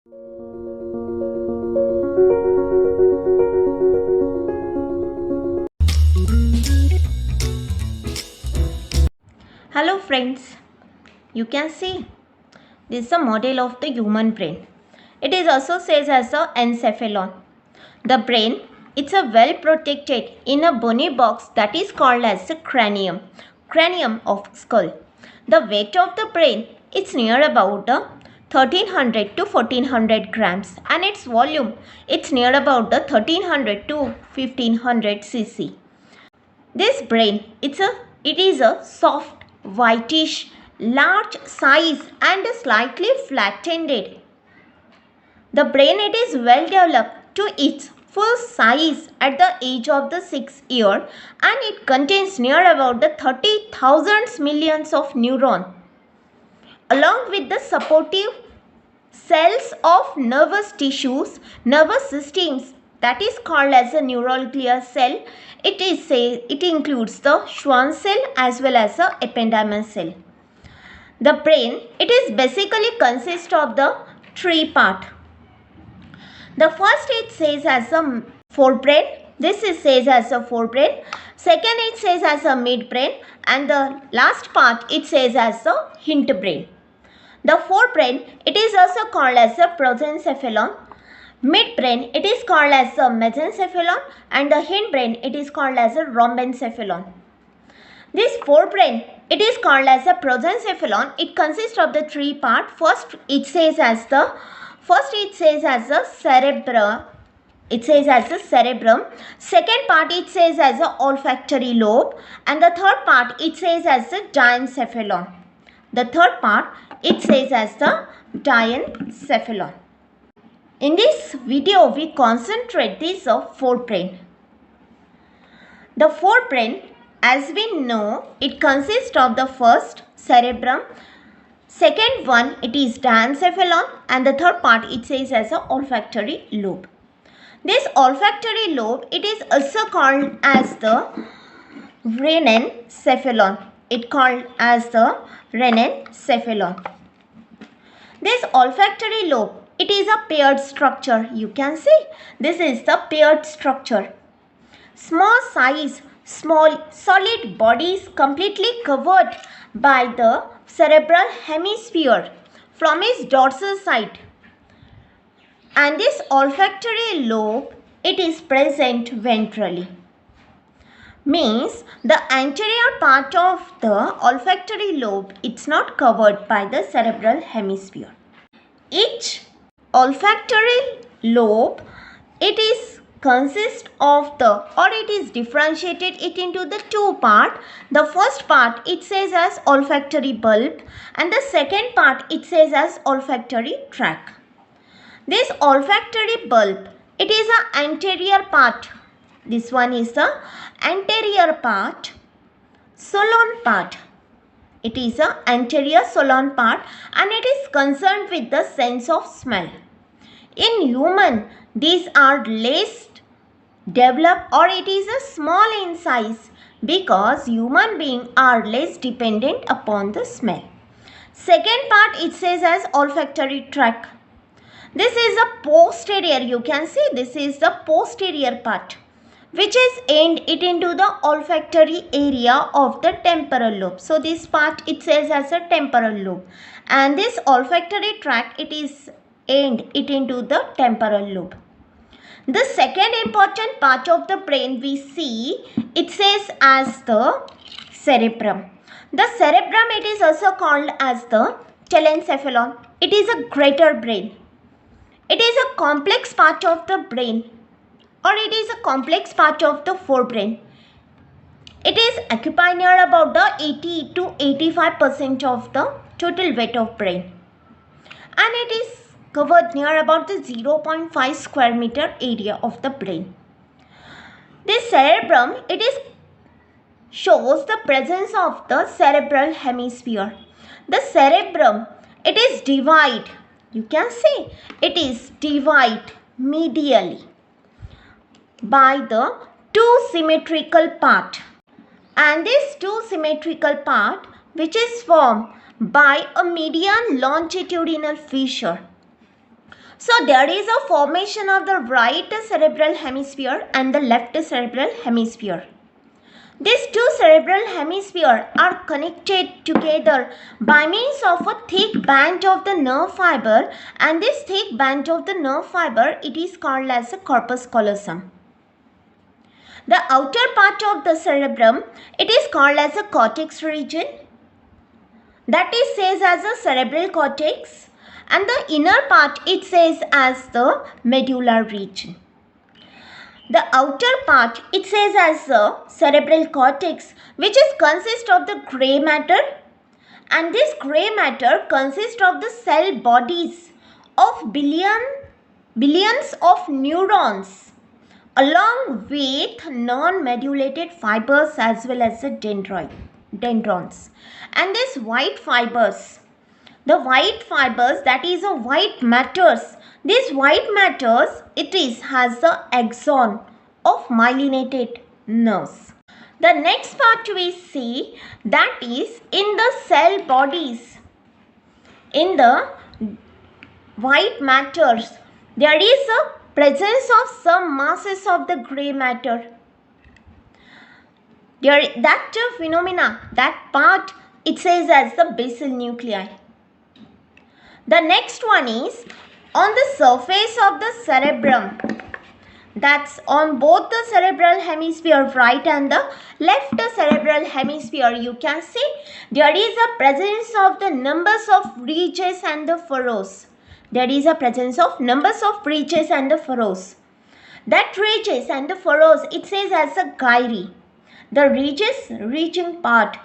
Hello friends, you can see this is a model of the human brain. It is also said as a encephalon. The brain, it's a well protected in a bony box that is called as the cranium of skull. The weight of the brain is near about 1300 to 1400 grams, and its volume it's near about 1300 to 1500 cc. This brain it is a soft, whitish, large size and slightly flattened. The brain it is well developed to its full size at the age of the 6th year, and it contains near about the 30,000 millions of neurons along with the supportive cells of nervous tissues, nervous systems, that is called as a neural glial cell. It includes the Schwann cell as well as the ependymal cell. The brain it is basically consists of the three part. The first it says as a forebrain. This is says as a forebrain. Second it says as a midbrain, and the last part it says as a hindbrain. The forebrain it is also called as a prosencephalon. Midbrain it is called as a mesencephalon, and the hindbrain it is called as a rhombencephalon. This forebrain it is called as a prosencephalon. It consists of the three parts. First it says as the cerebrum. It says as the cerebrum. Second part it says as the olfactory lobe, and the third part it says as the diencephalon. The third part it says as the diencephalon. In this video we concentrate this forebrain. The forebrain, as we know, it consists of the first cerebrum, second one it is diencephalon, and the third part it says as a olfactory lobe. This olfactory lobe it is also called as the rhenencephalon. It called as the rhenencephalon. This olfactory lobe it is a paired structure. You can see this is the paired structure. Small size, small solid bodies completely covered by the cerebral hemisphere from its dorsal side. And this olfactory lobe it is present ventrally. Means the anterior part of the olfactory lobe it's not covered by the cerebral hemisphere. Each olfactory lobe it is consists of it is differentiated it into the two part. The first part it says as olfactory bulb, and the second part it says as olfactory tract. This olfactory bulb it is an anterior part. This one is the anterior part, Solon part. It is an anterior Solon part, and it is concerned with the sense of smell. In human, these are less developed, or it is a small in size, because human beings are less dependent upon the smell. Second part it says as olfactory tract. This is a posterior. You can see this is the posterior part, which is end it into the olfactory area of the temporal lobe. So this part it says as a temporal lobe, and this olfactory tract it is end it into the temporal lobe. The second important part of the brain we see it says as the cerebrum. The cerebrum it is also called as the telencephalon. It is a greater brain. It is a complex part of the brain, or it is a complex part of the forebrain. It is occupying near about the 80 to 85% of the total weight of brain, and it is covered near about the 0.5 square meter area of the brain. This cerebrum it is shows the presence of the cerebral hemisphere. The cerebrum it is divide. You can see it is divide medially by the two symmetrical part, and this two symmetrical part which is formed by a median longitudinal fissure. So there is a formation of the right cerebral hemisphere and the left cerebral hemisphere. These two cerebral hemispheres are connected together by means of a thick band of the nerve fiber, and this thick band of the nerve fiber, it is called as a corpus callosum. The outer part of the cerebrum, it is called as a cortex region, that is says as a cerebral cortex, and the inner part it says as the medulla region. The outer part it says as the cerebral cortex, which is consist of the grey matter, and this grey matter consists of the cell bodies of billions of neurons along with non-medulated fibers as well as the dendrons. And these white fibers, the white fibers, that is a white matters, these white matters has the axon of myelinated nerves. The next part we see, that is in the cell bodies, in the white matters, there is a presence of some masses of the grey matter. That phenomena, that part, it says as the basal nuclei. The next one is on the surface of the cerebrum, that's on both the cerebral hemisphere, right and the left cerebral hemisphere, you can see there is a presence of the numbers of ridges and the furrows. There is a presence of numbers of ridges and the furrows. That ridges and the furrows, it says as a gyri. The ridging part,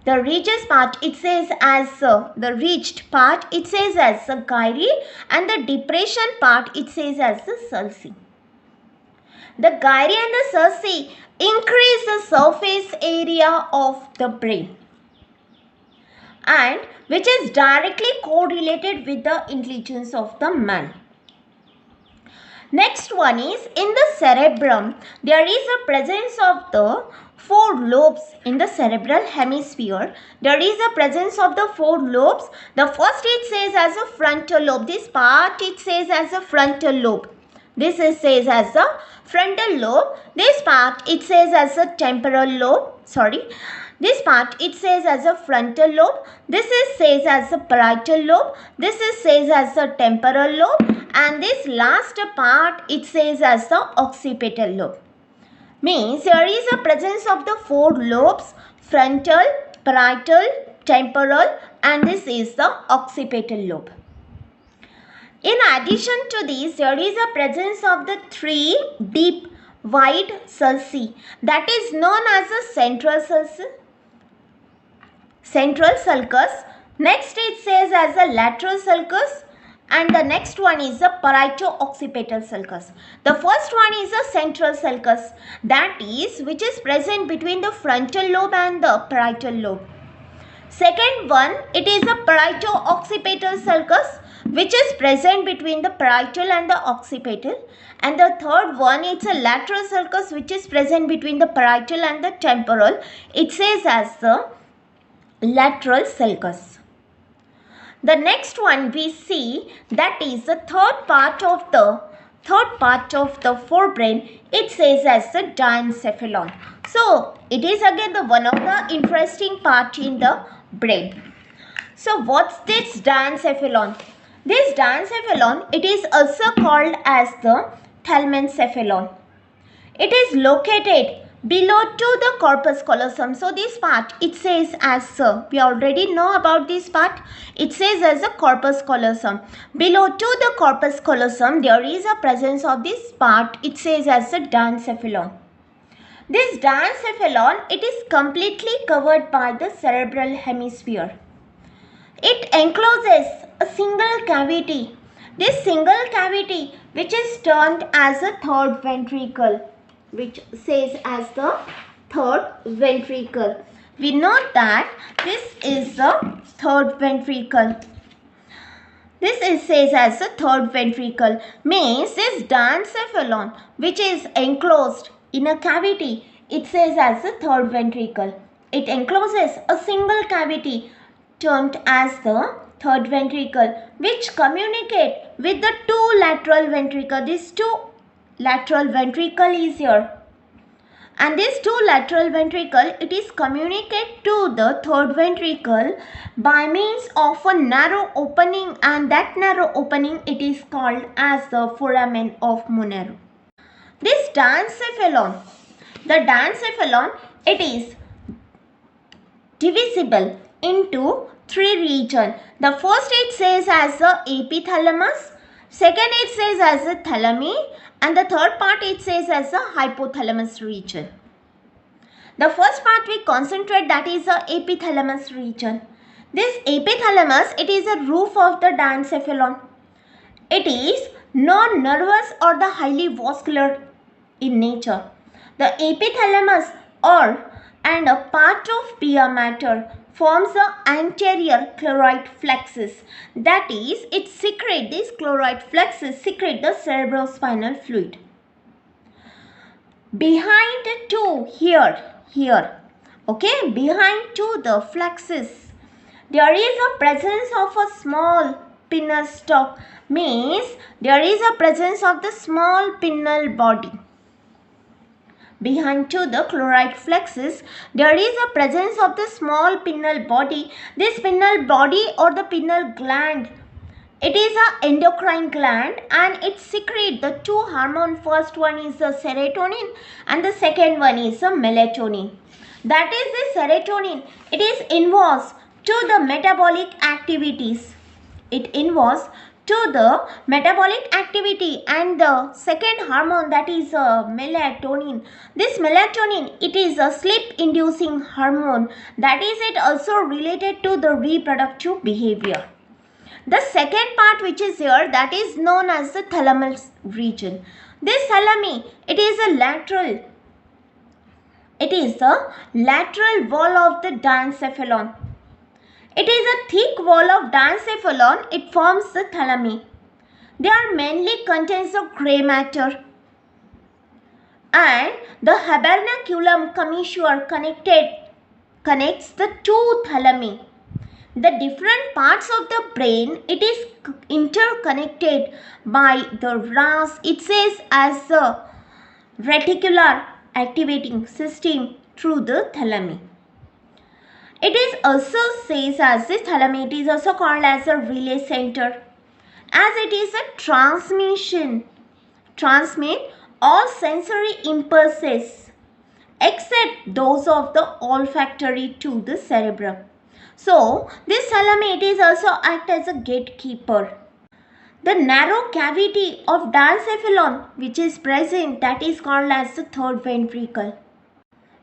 the ridges part, it says as the ridged part, it says as a gyri, and the depression part, it says as the sulci. The gyri and the sulci increase the surface area of the brain, and which is directly correlated with the intelligence of the man. Next one is in the cerebrum, there is a presence of the 4 lobes in the cerebral hemisphere. There is a presence of the 4 lobes. The first it says as a frontal lobe. This part it says as a frontal lobe. This is says as a frontal lobe. This part it says as a temporal lobe. This part it says as a frontal lobe. This is says as a parietal lobe. This is says as a temporal lobe. And this last part it says as the occipital lobe. Means there is a presence of the 4 lobes, frontal, parietal, temporal, and this is the occipital lobe. In addition to these, there is a presence of the 3 deep wide sulci, that is known as the central sulcus. Next it says as a lateral sulcus, and the next one is the parieto-occipital sulcus. The first one is the central sulcus, that is which is present between the frontal lobe and the parietal lobe. Second one, it is the parieto-occipital sulcus, which is present between the parietal and the occipital. And the third one, it's a lateral sulcus, which is present between the parietal and the temporal. It says as the lateral sulcus. The next one we see, that is the third part of the forebrain. It says as the diencephalon. So it is again the one of the interesting part in the brain. So what's this diencephalon? This diencephalon, it is also called as the thalmencephalon. It is located below to the corpus callosum. So this part it says as we already know about this part. It says as a corpus callosum. Below to the corpus callosum there is a presence of this part. It says as the diencephalon. This diencephalon, it is completely covered by the cerebral hemisphere. It encloses a single cavity. This single cavity which is termed as a third ventricle, which says as the third ventricle. We note that this is the third ventricle. This is says as the third ventricle. Means this diencephalon, which is enclosed in a cavity, it says as the third ventricle. It encloses a single cavity termed as the third ventricle, which communicate with the two lateral ventricle. This two lateral ventricle is here. And this two lateral ventricle, it is communicate to the third ventricle by means of a narrow opening, and that narrow opening it is called as the foramen of Monro. This diencephalon, the diencephalon, it is divisible into three regions. The first it says as the epithalamus, second it says as the thalami, and the third part it says as the hypothalamus region. The first part we concentrate, that is the epithalamus region. This epithalamus, it is a roof of the diencephalon. It is non-nervous or the highly vascular in nature. The epithalamus and a part of pia mater forms the anterior chloride plexus. That is, it secretes, this chloride plexus secrete the cerebrospinal fluid. Behind to here, okay, behind to the plexus, there is a presence of a small pinnal stalk, means there is a presence of the small pinnal body. Behind to the chloride plexus, there is a presence of the small pinnal body. This pinnal body or the pinnal gland, it is an endocrine gland, and it secretes the two hormones. First one is the serotonin and the second one is the melatonin. That is the serotonin. It is involved to the metabolic activities. It involves to the metabolic activity, and the second hormone, that is melatonin. This melatonin, it is a sleep inducing hormone. That is, it also related to the reproductive behavior. The second part which is here, that is known as the thalamus region. This thalami, it is the lateral wall of the diencephalon. It is a thick wall of diencephalon. It forms the thalami. They are mainly contains of grey matter, and the habernaculum commissure connects the two thalami. The different parts of the brain, it is interconnected by the RAS. It says as the reticular activating system through the thalami. It is also says as the thalami. It is also called as a relay center, as it is a transmit all sensory impulses except those of the olfactory to the cerebrum. So this thalami, it is also act as a gatekeeper. The narrow cavity of diencephalon which is present, that is called as the third ventricle.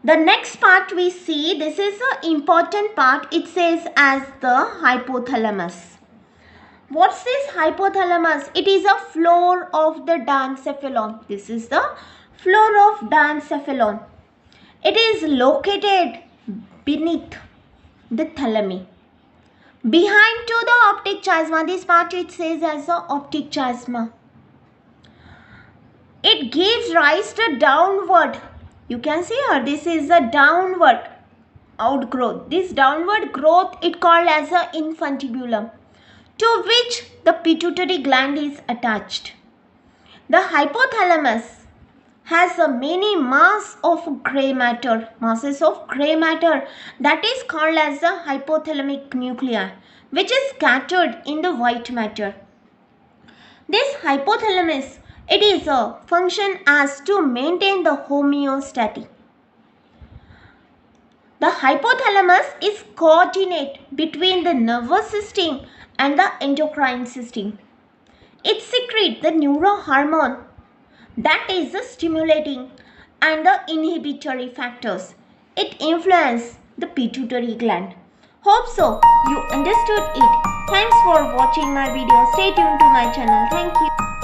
The next part we see, this is the important part. It says as the hypothalamus. What's this hypothalamus? It is a floor of the diencephalon. This is the floor of diencephalon. It is located beneath the thalami. Behind to the optic chiasma, this part it says as the optic chiasma. It gives rise to downward. You can see here, this is the downward outgrowth. This downward growth, it called as the infundibulum, to which the pituitary gland is attached. The hypothalamus has a many masses of grey matter, that is called as the hypothalamic nuclei, which is scattered in the white matter. This hypothalamus, it is a function as to maintain the homeostasis. The hypothalamus is coordinate between the nervous system and the endocrine system. It secretes the neurohormone, that is the stimulating and the inhibitory factors. It influences the pituitary gland. Hope so you understood it. Thanks for watching my video. Stay tuned to my channel. Thank you.